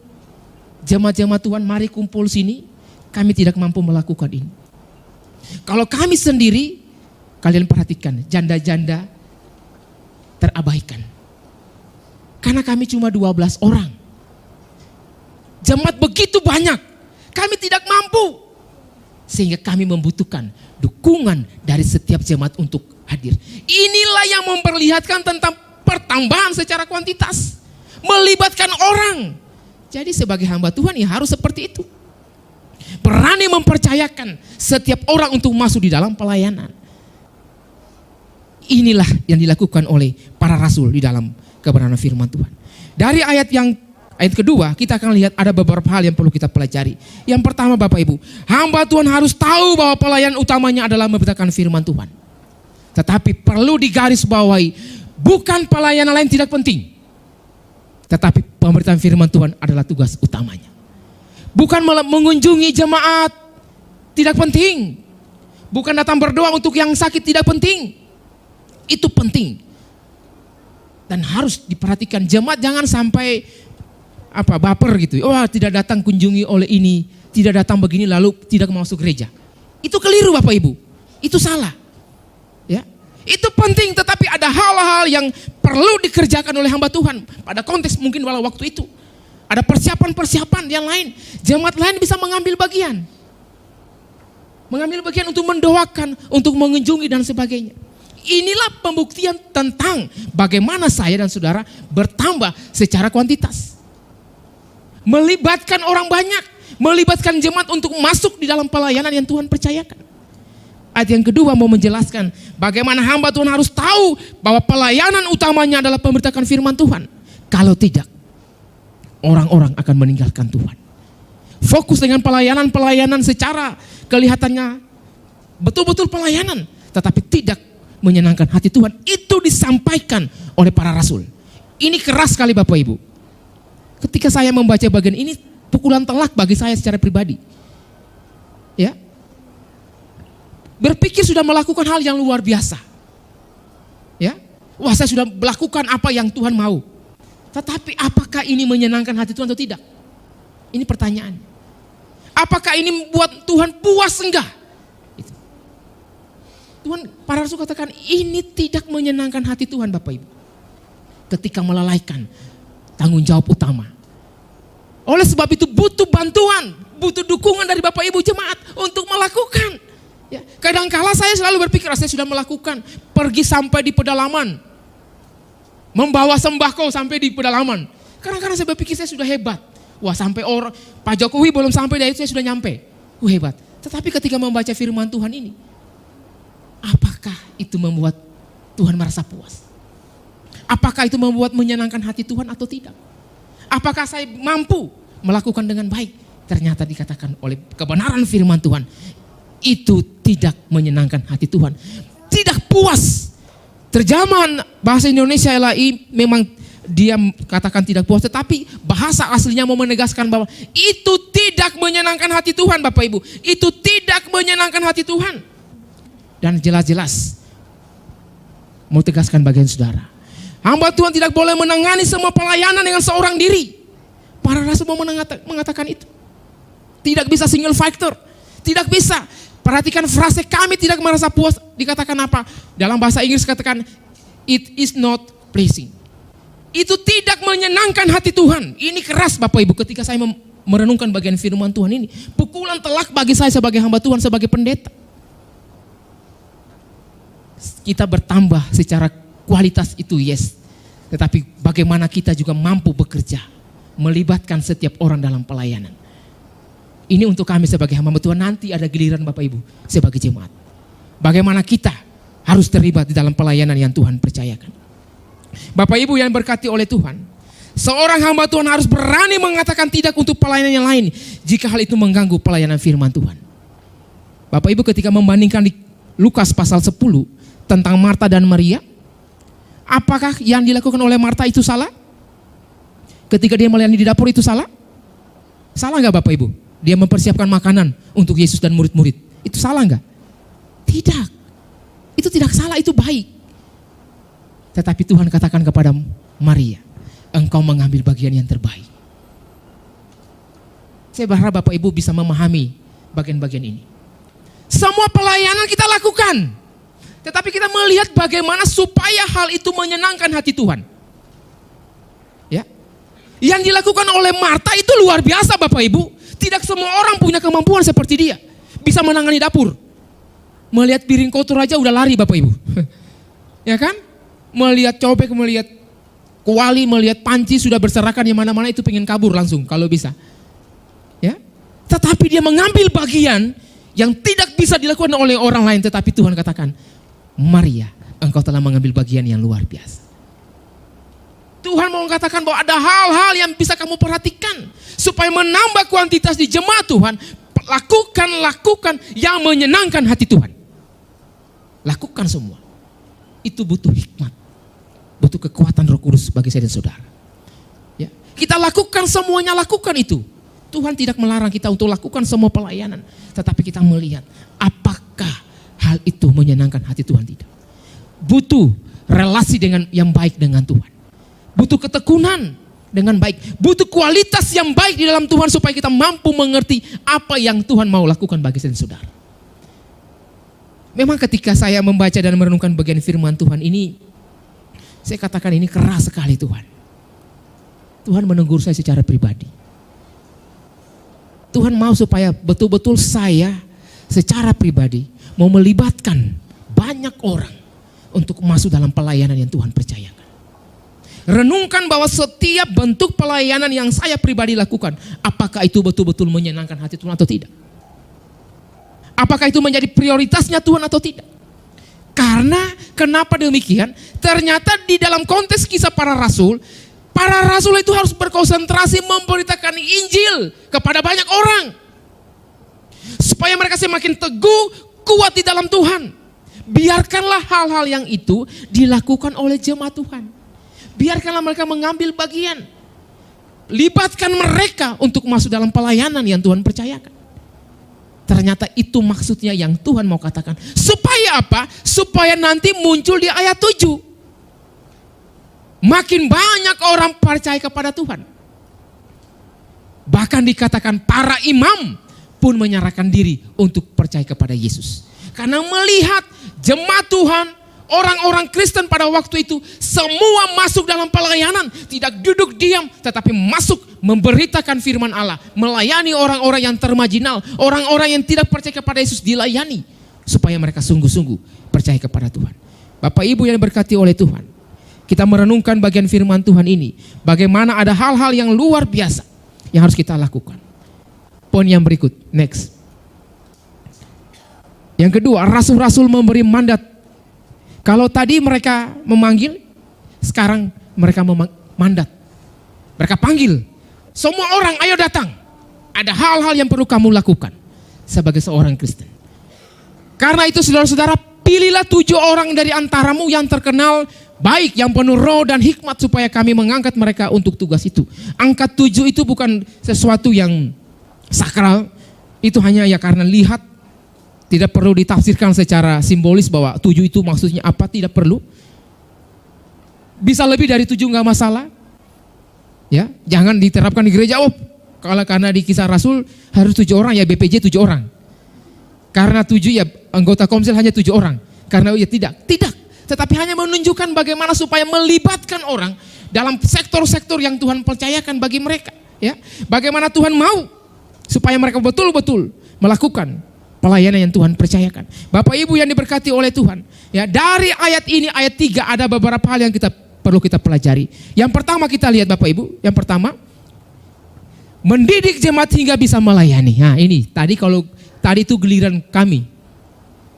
A: jemaat-jemaat Tuhan, mari kumpul sini. Kami tidak mampu melakukan ini. Kalau kami sendiri, kalian perhatikan, janda-janda terabaikan. Karena kami cuma 12 orang. Jemaat begitu banyak, kami tidak mampu. Sehingga kami membutuhkan dukungan dari setiap jemaat untuk hadir. Inilah yang memperlihatkan tentang pertambahan secara kuantitas. Melibatkan orang. Jadi sebagai hamba Tuhan ya harus seperti itu. Berani mempercayakan setiap orang untuk masuk di dalam pelayanan. Inilah yang dilakukan oleh para rasul di dalam kebenaran firman Tuhan. Dari ayat kedua kita akan lihat ada beberapa hal yang perlu kita pelajari. Yang pertama Bapak Ibu, hamba Tuhan harus tahu bahwa pelayanan utamanya adalah memberitakan firman Tuhan. Tetapi perlu digarisbawahi, bukan pelayanan lain tidak penting. Tetapi pemberitaan firman Tuhan adalah tugas utamanya. Bukan mengunjungi jemaat, tidak penting. Bukan datang berdoa untuk yang sakit, tidak penting. Itu penting. Dan harus diperhatikan jemaat jangan sampai baper gitu. Oh, tidak datang kunjungi oleh ini, tidak datang begini lalu tidak masuk gereja. Itu keliru Bapak Ibu. Itu salah. Ya. Itu penting, tetapi ada hal-hal yang perlu dikerjakan oleh hamba Tuhan pada konteks mungkin pada waktu itu. Ada persiapan-persiapan yang lain. Jemaat lain bisa mengambil bagian. Mengambil bagian untuk mendoakan, untuk mengunjungi dan sebagainya. Inilah pembuktian tentang bagaimana saya dan saudara bertambah secara kuantitas. Melibatkan orang banyak. Melibatkan jemaat untuk masuk di dalam pelayanan yang Tuhan percayakan. Ayat yang kedua mau menjelaskan bagaimana hamba Tuhan harus tahu bahwa pelayanan utamanya adalah pemberitakan firman Tuhan. Kalau tidak, orang-orang akan meninggalkan Tuhan. Fokus dengan pelayanan secara kelihatannya betul-betul pelayanan, tetapi tidak menyenangkan hati Tuhan. Itu disampaikan oleh para rasul. Ini keras sekali Bapak Ibu. Ketika saya membaca bagian ini, pukulan telak bagi saya secara pribadi. Ya, berpikir sudah melakukan hal yang luar biasa. Ya, wah saya sudah melakukan apa yang Tuhan mau. Tetapi apakah ini menyenangkan hati Tuhan atau tidak? Ini pertanyaan. Apakah ini membuat Tuhan puas? Enggak. Tuhan, para rasul katakan ini tidak menyenangkan hati Tuhan Bapak Ibu. Ketika melalaikan tanggung jawab utama. Oleh sebab itu butuh bantuan, butuh dukungan dari Bapak Ibu jemaat untuk melakukan. Ya, kadangkala saya selalu berpikir saya sudah melakukan, pergi sampai di pedalaman, membawa sembako sampai di pedalaman. Kadang-kadang saya berpikir saya sudah hebat. Wah sampai orang Pak Jokowi belum sampai dari itu saya sudah nyampe. Hebat. Tetapi ketika membaca firman Tuhan ini, apakah itu membuat Tuhan merasa puas? Apakah itu membuat menyenangkan hati Tuhan atau tidak? Apakah saya mampu melakukan dengan baik? Ternyata dikatakan oleh kebenaran firman Tuhan, itu tidak menyenangkan hati Tuhan. Tidak puas. Terjemahan bahasa Indonesia LAI memang dia katakan tidak puas, tetapi bahasa aslinya mau menegaskan bahwa itu tidak menyenangkan hati Tuhan Bapak Ibu. Itu tidak menyenangkan hati Tuhan. Dan jelas-jelas mau tegaskan bagian saudara. Hamba Tuhan tidak boleh menangani semua pelayanan dengan seorang diri. Para rasul mau mengatakan itu. Tidak bisa single factor. Tidak bisa. Perhatikan frase kami tidak merasa puas, dikatakan apa? Dalam bahasa Inggris katakan it is not pleasing. Itu tidak menyenangkan hati Tuhan. Ini keras Bapak Ibu ketika saya merenungkan bagian firman Tuhan ini. Pukulan telak bagi saya sebagai hamba Tuhan, sebagai pendeta. Kita bertambah secara kualitas itu yes. Tetapi bagaimana kita juga mampu bekerja, melibatkan setiap orang dalam pelayanan. Ini untuk kami sebagai hamba Tuhan, nanti ada giliran Bapak Ibu sebagai jemaat. Bagaimana kita harus terlibat di dalam pelayanan yang Tuhan percayakan. Bapak Ibu yang berkati oleh Tuhan, seorang hamba Tuhan harus berani mengatakan tidak untuk pelayanan yang lain jika hal itu mengganggu pelayanan firman Tuhan. Bapak Ibu ketika membandingkan di Lukas pasal 10 tentang Marta dan Maria, apakah yang dilakukan oleh Marta itu salah? Ketika dia melayani di dapur itu salah? Salah nggak Bapak Ibu? Dia mempersiapkan makanan untuk Yesus dan murid-murid. Itu salah nggak? Tidak. Itu tidak salah, itu baik. Tetapi Tuhan katakan kepada Maria, engkau mengambil bagian yang terbaik. Saya berharap Bapak Ibu bisa memahami bagian-bagian ini. Semua pelayanan kita lakukan, tetapi kita melihat bagaimana supaya hal itu menyenangkan hati Tuhan. Ya, yang dilakukan oleh Marta itu luar biasa Bapak Ibu. Tidak semua orang punya kemampuan seperti dia, bisa menangani dapur. Melihat piring kotor aja udah lari Bapak Ibu. Ya kan? Melihat cobek, melihat kuali, melihat panci sudah berserakan di mana-mana, itu pengen kabur langsung kalau bisa. Ya. Tetapi dia mengambil bagian yang tidak bisa dilakukan oleh orang lain, tetapi Tuhan katakan, Maria, engkau telah mengambil bagian yang luar biasa. Tuhan mau katakan bahwa ada hal-hal yang bisa kamu perhatikan supaya menambah kuantitas di jemaat Tuhan. Lakukan yang menyenangkan hati Tuhan. Lakukan semua. Itu butuh hikmat, butuh kekuatan Roh Kudus bagi saya dan saudara. Ya, kita lakukan semuanya, lakukan itu. Tuhan tidak melarang kita untuk lakukan semua pelayanan, tetapi kita melihat apakah hal itu menyenangkan hati Tuhan, tidak. Butuh relasi dengan yang baik dengan Tuhan. Butuh ketekunan dengan baik. Butuh kualitas yang baik di dalam Tuhan supaya kita mampu mengerti apa yang Tuhan mau lakukan bagi saya dan saudara. Memang ketika saya membaca dan merenungkan bagian firman Tuhan ini, saya katakan ini keras sekali Tuhan. Tuhan menegur saya secara pribadi. Tuhan mau supaya betul-betul saya secara pribadi mau melibatkan banyak orang untuk masuk dalam pelayanan yang Tuhan percayakan. Renungkan bahwa setiap bentuk pelayanan yang saya pribadi lakukan, apakah itu betul-betul menyenangkan hati Tuhan atau tidak? Apakah itu menjadi prioritasnya Tuhan atau tidak? Karena kenapa demikian? Ternyata di dalam konteks kisah para rasul itu harus berkonsentrasi memberitakan Injil kepada banyak orang. Supaya mereka semakin teguh, kuat di dalam Tuhan. Biarkanlah hal-hal yang itu dilakukan oleh jemaat Tuhan. Biarkanlah mereka mengambil bagian. Libatkan mereka untuk masuk dalam pelayanan yang Tuhan percayakan. Ternyata itu maksudnya yang Tuhan mau katakan. Supaya apa? Supaya nanti muncul di ayat 7. Makin banyak orang percaya kepada Tuhan. Bahkan dikatakan para imam pun menyerahkan diri untuk percaya kepada Yesus. Karena melihat jemaat Tuhan, orang-orang Kristen pada waktu itu semua masuk dalam pelayanan, tidak duduk diam, tetapi masuk memberitakan firman Allah, melayani orang-orang yang termarginal, orang-orang yang tidak percaya kepada Yesus dilayani, supaya mereka sungguh-sungguh percaya kepada Tuhan. Bapak Ibu yang diberkati oleh Tuhan, kita merenungkan bagian firman Tuhan ini, bagaimana ada hal-hal yang luar biasa yang harus kita lakukan. Poin yang berikut, next. Yang kedua, rasul-rasul memberi mandat. Kalau tadi mereka memanggil, sekarang mereka mandat. Mereka panggil, semua orang ayo datang. Ada hal-hal yang perlu kamu lakukan sebagai seorang Kristen. Karena itu saudara-saudara, pilihlah 7 orang dari antaramu yang terkenal baik, yang penuh roh dan hikmat, supaya kami mengangkat mereka untuk tugas itu. Angka 7 itu bukan sesuatu yang sakral, itu hanya ya karena lihat, tidak perlu ditafsirkan secara simbolis bahwa 7 itu maksudnya apa, tidak perlu. Bisa lebih dari 7 nggak masalah. Ya, jangan diterapkan di gereja. Oh, kalau karena di Kisah Rasul harus 7 orang, ya BPJ 7 orang. Karena 7 ya anggota komsel hanya 7 orang. Karena ya tidak. Tetapi hanya menunjukkan bagaimana supaya melibatkan orang dalam sektor-sektor yang Tuhan percayakan bagi mereka. Ya, bagaimana Tuhan mau supaya mereka betul-betul melakukan pelayanan yang Tuhan percayakan. Bapak Ibu yang diberkati oleh Tuhan, ya, dari ayat ini, ayat 3 ada beberapa hal yang perlu kita pelajari. Yang pertama kita lihat Bapak Ibu, yang pertama mendidik jemaat hingga bisa melayani. Nah ini tadi itu giliran kami,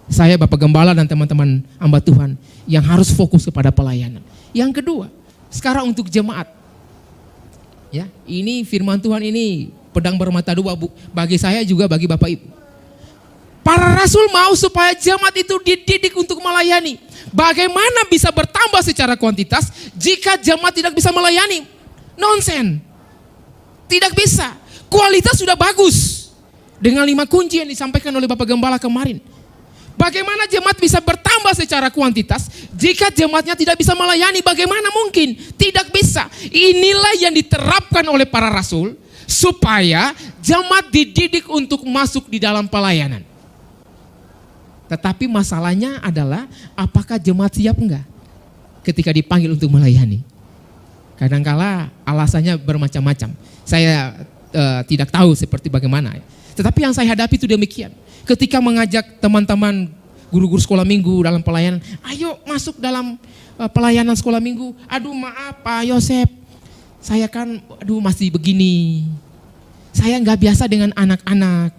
A: saya Bapak Gembala dan teman-teman hamba Tuhan yang harus fokus kepada pelayanan. Yang kedua, sekarang untuk jemaat, ya, ini firman Tuhan ini pedang bermata dua bagi saya juga bagi Bapak Ibu. Para rasul mau supaya jemaat itu dididik untuk melayani. Bagaimana bisa bertambah secara kuantitas jika jemaat tidak bisa melayani? Nonsen. Tidak bisa. Kualitas sudah bagus. Dengan 5 kunci yang disampaikan oleh Bapak Gembala kemarin. Bagaimana jemaat bisa bertambah secara kuantitas jika jemaatnya tidak bisa melayani? Bagaimana mungkin? Tidak bisa. Inilah yang diterapkan oleh para rasul supaya jemaat dididik untuk masuk di dalam pelayanan. Tetapi masalahnya adalah apakah jemaat siap enggak ketika dipanggil untuk melayani? Kadangkala alasannya bermacam-macam. Saya tidak tahu seperti bagaimana. Tetapi yang saya hadapi itu demikian. Ketika mengajak teman-teman guru-guru sekolah minggu dalam pelayanan, ayo masuk dalam pelayanan sekolah minggu. Aduh maaf Pak Yosep, saya kan masih begini. Saya nggak biasa dengan anak-anak.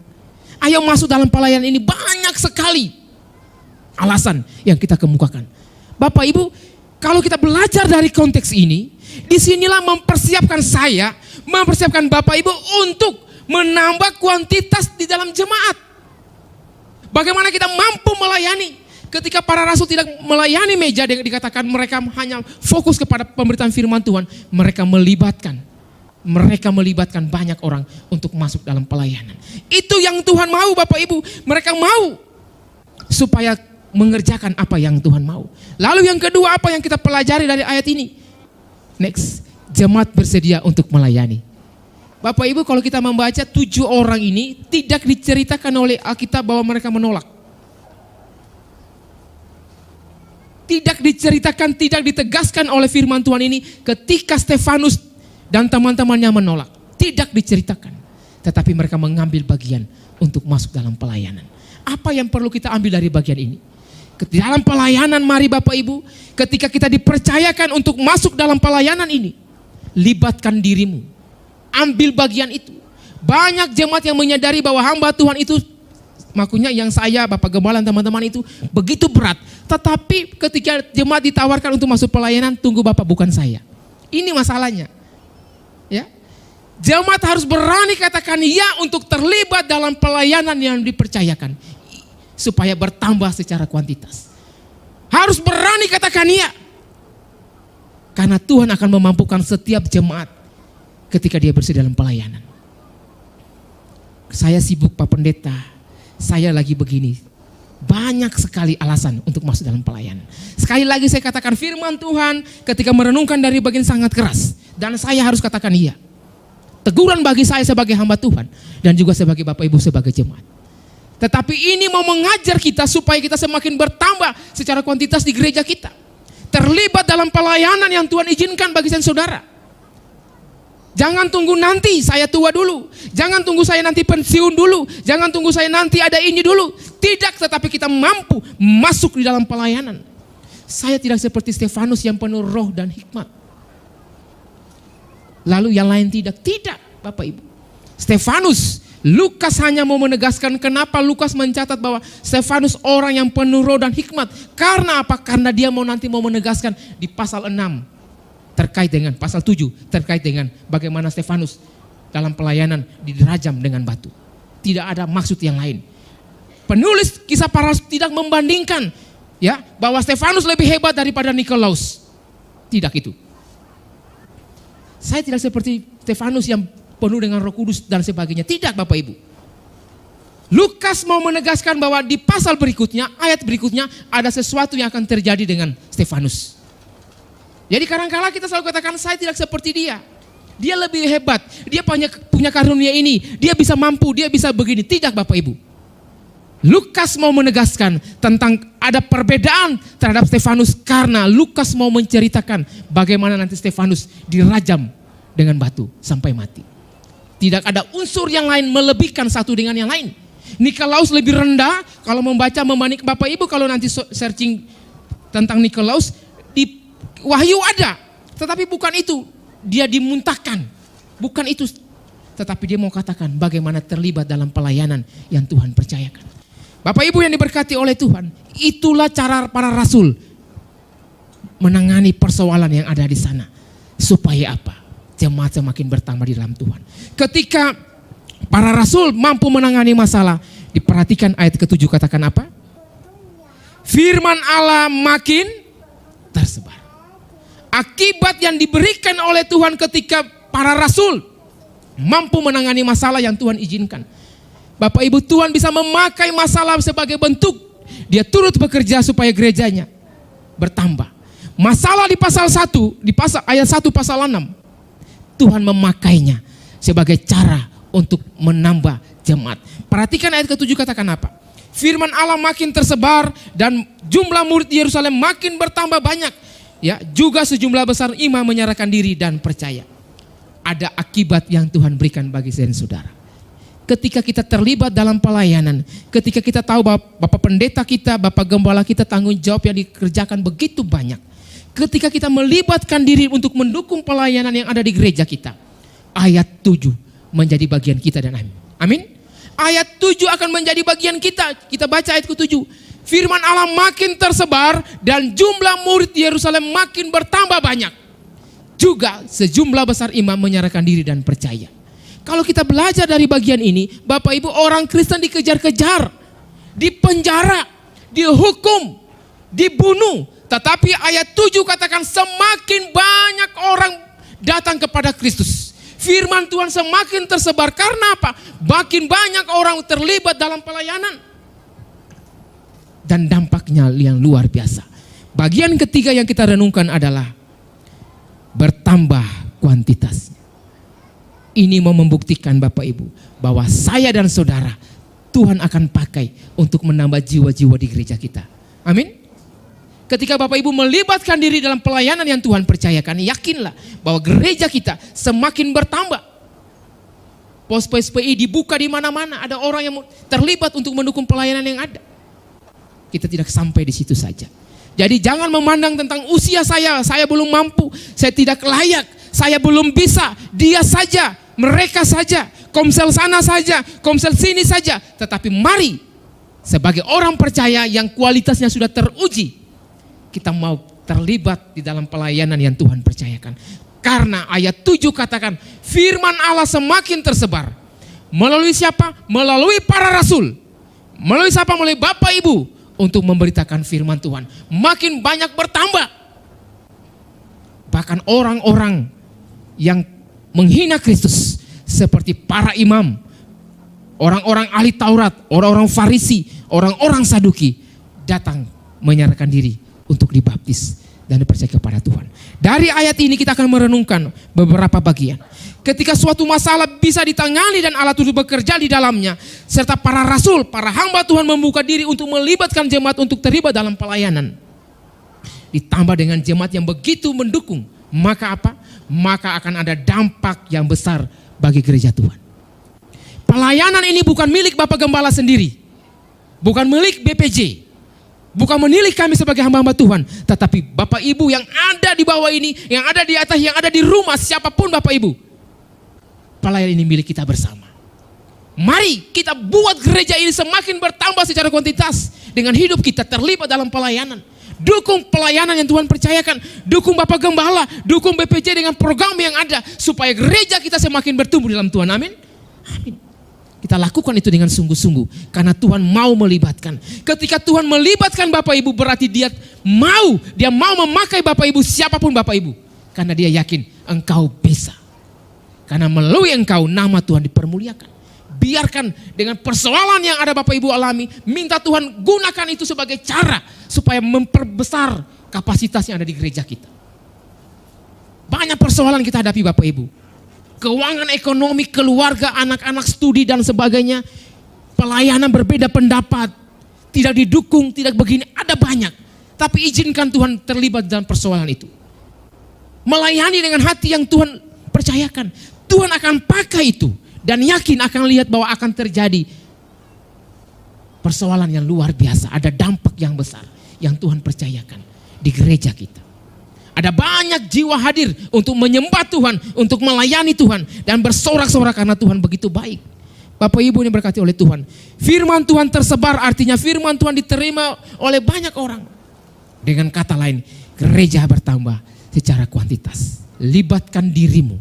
A: Ayo masuk dalam pelayanan ini, banyak sekali alasan yang kita kemukakan. Bapak Ibu, kalau kita belajar dari konteks ini, disinilah mempersiapkan saya, mempersiapkan Bapak Ibu untuk menambah kuantitas di dalam jemaat. Bagaimana kita mampu melayani ketika para rasul tidak melayani meja, dikatakan mereka hanya fokus kepada pemberitaan firman Tuhan. Mereka melibatkan banyak orang untuk masuk dalam pelayanan. Itu yang Tuhan mau Bapak Ibu. Mereka mau supaya mengerjakan apa yang Tuhan mau. Lalu yang kedua, apa yang kita pelajari dari ayat ini? Next, jemaat bersedia untuk melayani. Bapak Ibu, kalau kita membaca 7 orang ini tidak diceritakan oleh Alkitab bahwa mereka menolak. Tidak diceritakan, tidak ditegaskan oleh firman Tuhan ini ketika Stefanus dan teman-temannya menolak. Tidak diceritakan. Tetapi mereka mengambil bagian untuk masuk dalam pelayanan. Apa yang perlu kita ambil dari bagian ini? Dalam pelayanan, mari Bapak Ibu, ketika kita dipercayakan untuk masuk dalam pelayanan ini, libatkan dirimu. Ambil bagian itu. Banyak jemaat yang menyadari bahwa hamba Tuhan itu, makanya yang saya, Bapak Gembala, teman-teman itu begitu berat. Tetapi ketika jemaat ditawarkan untuk masuk pelayanan, tunggu Bapak, bukan saya. Ini masalahnya. Ya, jemaat harus berani katakan ya untuk terlibat dalam pelayanan yang dipercayakan, supaya bertambah secara kuantitas. Harus berani katakan ya, karena Tuhan akan memampukan setiap jemaat ketika dia bersedia dalam pelayanan. Saya sibuk Pak Pendeta, saya lagi begini. Banyak sekali alasan untuk masuk dalam pelayanan. Sekali lagi saya katakan, firman Tuhan ketika merenungkan dari bagian sangat keras. Dan saya harus katakan iya. Teguran bagi saya sebagai hamba Tuhan. Dan juga sebagai Bapak Ibu sebagai jemaat. Tetapi ini mau mengajar kita supaya kita semakin bertambah secara kuantitas di gereja kita. Terlibat dalam pelayanan yang Tuhan izinkan bagi saya saudara. Jangan tunggu nanti saya tua dulu. Jangan tunggu saya nanti pensiun dulu. Jangan tunggu saya nanti ada ini dulu. Tidak, tetapi kita mampu masuk di dalam pelayanan. Saya tidak seperti Stefanus yang penuh roh dan hikmat. Lalu yang lain tidak. Tidak, Bapak Ibu. Stefanus, Lukas hanya mau menegaskan kenapa Lukas mencatat bahwa Stefanus orang yang penuh roh dan hikmat. Karena apa? Karena dia nanti mau menegaskan di pasal 6. Terkait dengan pasal 7, terkait dengan bagaimana Stefanus dalam pelayanan dirajam dengan batu. Tidak ada maksud yang lain. Penulis kisah para rasul tidak membandingkan ya bahwa Stefanus lebih hebat daripada Nikolaus. Tidak itu. Saya tidak seperti Stefanus yang penuh dengan Roh Kudus dan sebagainya. Tidak Bapak Ibu. Lukas mau menegaskan bahwa di pasal berikutnya, ayat berikutnya ada sesuatu yang akan terjadi dengan Stefanus. Jadi kadang-kala kita selalu katakan saya tidak seperti dia. Dia lebih hebat, dia punya karunia ini, dia bisa mampu, dia bisa begini. Tidak Bapak Ibu. Lukas mau menegaskan tentang ada perbedaan terhadap Stefanus karena Lukas mau menceritakan bagaimana nanti Stefanus dirajam dengan batu sampai mati. Tidak ada unsur yang lain melebihkan satu dengan yang lain. Nikolaus lebih rendah kalau membaca membanding Bapak Ibu kalau nanti searching tentang Nikolaus di Wahyu ada, tetapi bukan itu. Dia dimuntahkan, bukan itu. Tetapi dia mau katakan bagaimana terlibat dalam pelayanan yang Tuhan percayakan. Bapak Ibu yang diberkati oleh Tuhan, itulah cara para rasul menangani persoalan yang ada di sana. Supaya apa? Jemaat semakin bertambah di dalam Tuhan. Ketika para rasul mampu menangani masalah, Diperhatikan ayat ke-7 katakan apa? Firman Allah makin tersebar. Akibat yang diberikan oleh Tuhan ketika para rasul mampu menangani masalah yang Tuhan izinkan. Bapak Ibu, Tuhan bisa memakai masalah sebagai bentuk Dia turut bekerja supaya gerejanya bertambah. Masalah di pasal 1, ayat 1 pasal 6, Tuhan memakainya sebagai cara untuk menambah jemaat. Perhatikan ayat ke-7 katakan apa? Firman Allah makin tersebar dan jumlah murid di Yerusalem makin bertambah banyak. Ya, juga sejumlah besar imam menyerahkan diri dan percaya. Ada akibat yang Tuhan berikan bagi saudara. Ketika kita terlibat dalam pelayanan, ketika kita tahu bahwa Bapak Pendeta kita, Bapak Gembala kita tanggung jawab yang dikerjakan begitu banyak. Ketika kita melibatkan diri untuk mendukung pelayanan yang ada di gereja kita, ayat 7 menjadi bagian kita dan amin. Amin. Ayat 7 akan menjadi bagian kita. Kita baca ayat ke-7. Firman Allah makin tersebar dan jumlah murid di Yerusalem makin bertambah banyak. Juga sejumlah besar imam menyerahkan diri dan percaya. Kalau kita belajar dari bagian ini, Bapak Ibu, orang Kristen dikejar-kejar, dipenjara, dihukum, dibunuh. Tetapi ayat 7 katakan semakin banyak orang datang kepada Kristus. Firman Tuhan semakin tersebar karena apa? Makin banyak orang terlibat dalam pelayanan. Dan dampaknya yang luar biasa. Bagian ketiga yang kita renungkan adalah bertambah kuantitasnya. Ini mau membuktikan Bapak Ibu bahwa saya dan saudara Tuhan akan pakai untuk menambah jiwa-jiwa di gereja kita. Amin. Ketika Bapak Ibu melibatkan diri dalam pelayanan yang Tuhan percayakan, yakinlah bahwa gereja kita semakin bertambah. Pos PSPI dibuka di mana-mana, ada orang yang terlibat untuk mendukung pelayanan yang ada. Kita tidak sampai di situ saja. Jadi jangan memandang tentang usia saya belum mampu, saya tidak layak, saya belum bisa, dia saja, mereka saja, komsel sana saja, komsel sini saja. Tetapi mari sebagai orang percaya yang kualitasnya sudah teruji, kita mau terlibat di dalam pelayanan yang Tuhan percayakan. Karena ayat 7 katakan firman Allah semakin tersebar. Melalui siapa? Melalui para rasul. Melalui siapa? Melalui Bapak Ibu untuk memberitakan firman Tuhan. Makin banyak bertambah. Bahkan orang-orang yang menghina Kristus seperti para imam, orang-orang ahli Taurat, orang-orang Farisi, orang-orang Saduki datang menyerahkan diri untuk dibaptis dan dipercaya kepada Tuhan. Dari ayat ini kita akan merenungkan beberapa bagian. Ketika suatu masalah bisa ditangani dan Allah turut bekerja di dalamnya, serta para rasul, para hamba Tuhan membuka diri untuk melibatkan jemaat untuk terlibat dalam pelayanan. Ditambah dengan jemaat yang begitu mendukung, maka apa? Maka akan ada dampak yang besar bagi gereja Tuhan. Pelayanan ini bukan milik Bapak Gembala sendiri, bukan milik BPJ, bukan menilik kami sebagai hamba-hamba Tuhan, tetapi Bapak Ibu yang ada di bawah ini, yang ada di atas, yang ada di rumah, siapapun Bapak Ibu, pelayanan ini milik kita bersama. Mari kita buat gereja ini semakin bertambah secara kuantitas dengan hidup kita terlibat dalam pelayanan. Dukung pelayanan yang Tuhan percayakan, dukung Bapak Gembala, dukung BPJ dengan program yang ada supaya gereja kita semakin bertumbuh dalam Tuhan. Amin. Amin. Kita lakukan itu dengan sungguh-sungguh karena Tuhan mau melibatkan. Ketika Tuhan melibatkan Bapak Ibu berarti dia mau memakai Bapak Ibu siapapun Bapak Ibu. Karena dia yakin engkau bisa. Karena melalui engkau nama Tuhan dipermuliakan. Biarkan dengan persoalan yang ada Bapak Ibu alami, minta Tuhan gunakan itu sebagai cara supaya memperbesar kapasitas yang ada di gereja kita. Banyak persoalan kita hadapi Bapak Ibu. Keuangan ekonomi, keluarga, anak-anak studi dan sebagainya. Pelayanan berbeda pendapat, tidak didukung, tidak begini, ada banyak. Tapi izinkan Tuhan terlibat dalam persoalan itu. Melayani dengan hati yang Tuhan percayakan. Tuhan akan pakai itu dan yakin akan lihat bahwa akan terjadi persoalan yang luar biasa. Ada dampak yang besar yang Tuhan percayakan di gereja kita. Ada banyak jiwa hadir untuk menyembah Tuhan, untuk melayani Tuhan dan bersorak-sorak karena Tuhan begitu baik. Bapak Ibu ini berkati oleh Tuhan. Firman Tuhan tersebar artinya firman Tuhan diterima oleh banyak orang. Dengan kata lain, gereja bertambah secara kuantitas. Libatkan dirimu.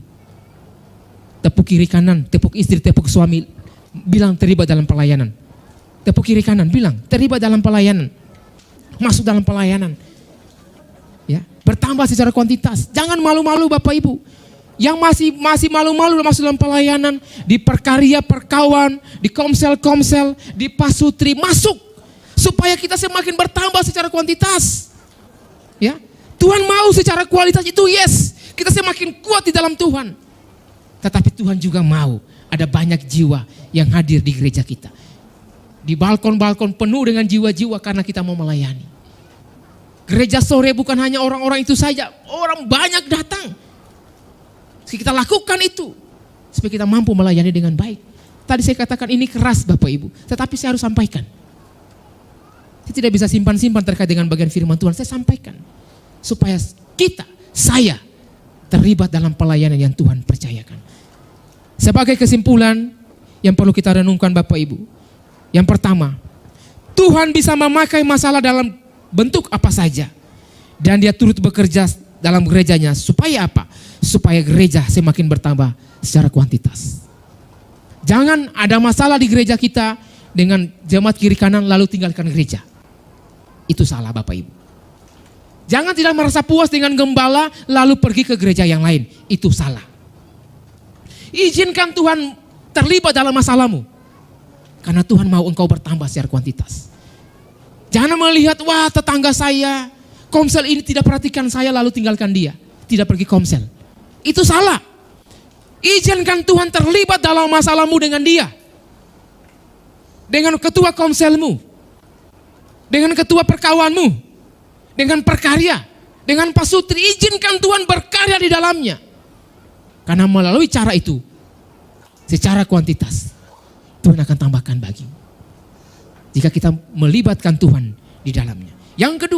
A: Tepuk kiri kanan, tepuk istri, tepuk suami, bilang terlibat dalam pelayanan. tepuk kiri kanan, bilang terlibat dalam pelayanan, masuk dalam pelayanan. Ya, bertambah secara kuantitas. Jangan malu-malu Bapak Ibu. Yang masih malu-malu masuk dalam pelayanan, di perkarya perkawan, di komsel-komsel, di pasutri, masuk supaya kita semakin bertambah secara kuantitas. Ya, Tuhan mau secara kualitas itu, yes, kita semakin kuat di dalam Tuhan. Tetapi Tuhan juga mau ada banyak jiwa yang hadir di gereja kita. Di balkon-balkon penuh dengan jiwa-jiwa karena kita mau melayani. Gereja sore bukan hanya orang-orang itu saja, orang banyak datang. Kita lakukan itu supaya kita mampu melayani dengan baik. Tadi saya katakan ini keras Bapak Ibu, tetapi saya harus sampaikan. Saya tidak bisa simpan-simpan terkait dengan bagian firman Tuhan. Saya sampaikan supaya saya terlibat dalam pelayanan yang Tuhan percayakan. Sebagai kesimpulan yang perlu kita renungkan Bapak Ibu. Yang pertama, Tuhan bisa memakai masalah dalam bentuk apa saja. Dan Dia turut bekerja dalam gerejanya supaya apa? Supaya gereja semakin bertambah secara kuantitas. Jangan ada masalah di gereja kita dengan jemaat kiri kanan lalu tinggalkan gereja. Itu salah Bapak Ibu. Jangan tidak merasa puas dengan gembala lalu pergi ke gereja yang lain. Itu salah. Izinkan Tuhan terlibat dalam masalahmu. Karena Tuhan mau engkau bertambah secara kuantitas. Jangan melihat, wah tetangga saya, komsel ini tidak perhatikan saya lalu tinggalkan dia. Tidak pergi komsel. Itu salah. Izinkan Tuhan terlibat dalam masalahmu dengan dia. Dengan ketua komselmu. Dengan ketua perkawanmu. Dengan perkarya. Dengan pasutri. Izinkan Tuhan berkarya di dalamnya. Karena melalui cara itu, secara kuantitas, Tuhan akan tambahkan bagi. Jika kita melibatkan Tuhan di dalamnya. Yang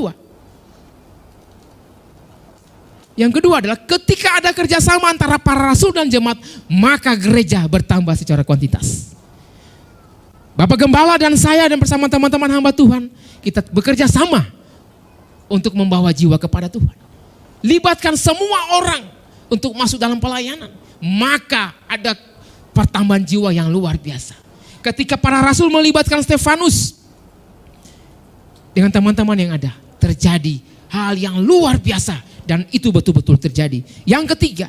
A: kedua adalah ketika ada kerjasama antara para rasul dan jemaat, maka gereja bertambah secara kuantitas. Bapak Gembala dan saya dan bersama teman-teman hamba Tuhan, kita bekerja sama untuk membawa jiwa kepada Tuhan. Libatkan semua orang untuk masuk dalam pelayanan, maka ada pertambahan jiwa yang luar biasa. Ketika para rasul melibatkan Stefanus dengan teman-teman yang ada, terjadi hal yang luar biasa. Dan itu betul-betul terjadi. Yang ketiga,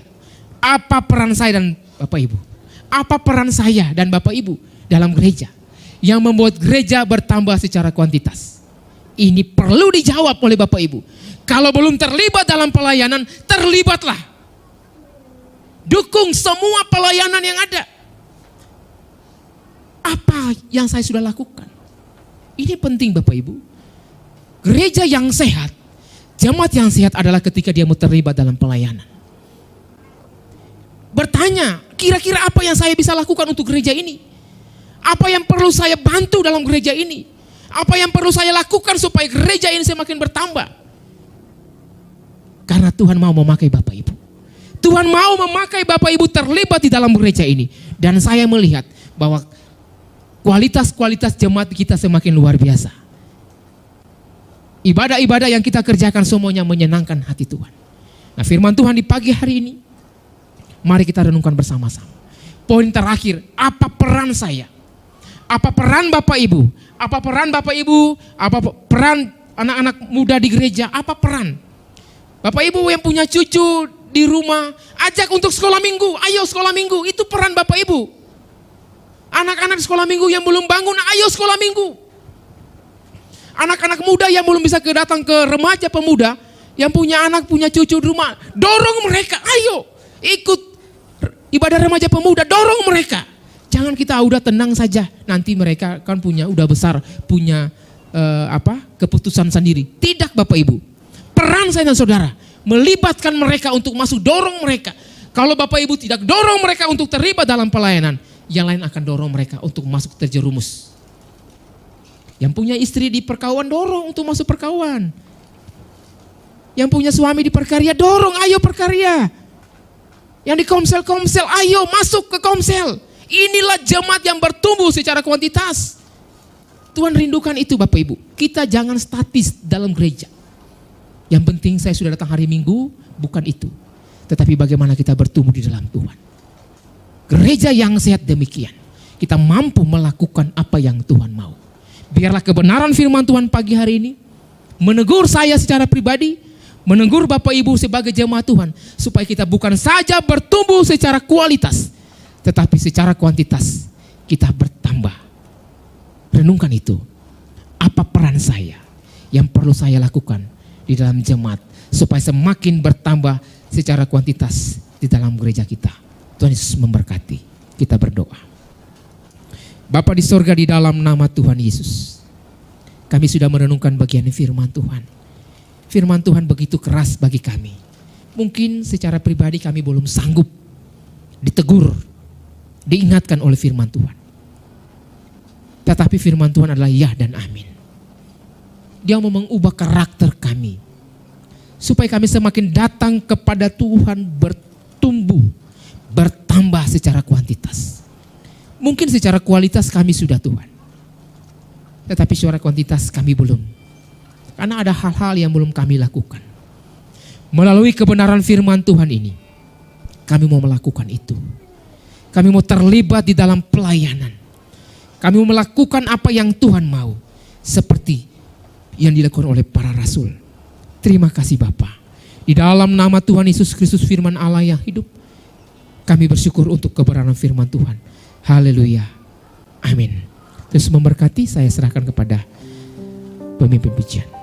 A: apa peran saya dan Bapak Ibu? Apa peran saya dan Bapak Ibu dalam gereja yang membuat gereja bertambah secara kuantitas? Ini perlu dijawab oleh Bapak Ibu. Kalau belum terlibat dalam pelayanan, terlibatlah. Dukung semua pelayanan yang ada. Apa yang saya sudah lakukan? Ini penting Bapak Ibu. Gereja yang sehat, jemaat yang sehat adalah ketika dia mau terlibat dalam pelayanan. Bertanya, kira-kira apa yang saya bisa lakukan untuk gereja ini? Apa yang perlu saya bantu dalam gereja ini? Apa yang perlu saya lakukan supaya gereja ini semakin bertambah? Karena Tuhan mau memakai Bapak Ibu. Tuhan mau memakai Bapak Ibu terlibat di dalam gereja ini. Dan saya melihat bahwa kualitas jemaat kita semakin luar biasa. Ibadah-ibadah yang kita kerjakan semuanya menyenangkan hati Tuhan. Nah, firman Tuhan di pagi hari ini, mari kita renungkan bersama-sama. Poin terakhir, apa peran saya? Apa peran Bapak Ibu? Apa peran Bapak Ibu? Apa peran anak-anak muda di gereja? Apa peran? Bapak Ibu yang punya cucu di rumah, ajak untuk sekolah minggu. Ayo sekolah minggu, itu peran Bapak Ibu. Anak-anak sekolah minggu yang belum bangun, ayo sekolah minggu. Anak-anak muda yang belum bisa datang ke remaja pemuda, yang punya anak, punya cucu di rumah, dorong mereka, ayo ikut ibadah remaja pemuda, dorong mereka. Jangan kita udah tenang saja, nanti mereka kan udah besar, punya keputusan sendiri. Tidak Bapak Ibu, peran saya dan saudara, melibatkan mereka untuk masuk, dorong mereka. Kalau Bapak Ibu tidak dorong mereka untuk terlibat dalam pelayanan, yang lain akan dorong mereka untuk masuk terjerumus. Yang punya istri di perkawan, dorong untuk masuk perkawan. Yang punya suami di perkarya, dorong, ayo perkarya. Yang di komsel, ayo masuk ke komsel. Inilah jemaat yang bertumbuh secara kuantitas. Tuhan rindukan itu Bapak Ibu. Kita jangan statis dalam gereja. Yang penting saya sudah datang hari Minggu, bukan itu. Tetapi bagaimana kita bertumbuh di dalam Tuhan. Gereja yang sehat demikian. Kita mampu melakukan apa yang Tuhan mau. Biarlah kebenaran firman Tuhan pagi hari ini menegur saya secara pribadi, menegur Bapak Ibu sebagai jemaat Tuhan, supaya kita bukan saja bertumbuh secara kualitas, tetapi secara kuantitas kita bertambah. Renungkan itu. Apa peran saya yang perlu saya lakukan di dalam jemaat supaya semakin bertambah secara kuantitas di dalam gereja kita. Tuhan Yesus memberkati. Kita berdoa. Bapa di sorga, di dalam nama Tuhan Yesus, kami sudah merenungkan bagian firman Tuhan. Firman Tuhan begitu keras bagi kami. Mungkin secara pribadi kami belum sanggup ditegur, diingatkan oleh firman Tuhan. Tetapi firman Tuhan adalah ya dan amin. Dia mau mengubah karakter kami, supaya kami semakin datang kepada Tuhan, bertumbuh, bertambah secara kuantitas. Mungkin secara kualitas kami sudah Tuhan, tetapi secara kuantitas kami belum. Karena ada hal-hal yang belum kami lakukan. Melalui kebenaran firman Tuhan ini, kami mau melakukan itu. Kami mau terlibat di dalam pelayanan. Kami mau melakukan apa yang Tuhan mau, seperti yang dilakukan oleh para rasul. Terima kasih Bapa. Di dalam nama Tuhan Yesus Kristus, firman Allah yang hidup, kami bersyukur untuk kebenaran firman Tuhan. Haleluya. Amin. Terus memberkati, saya serahkan kepada pemimpin pujian.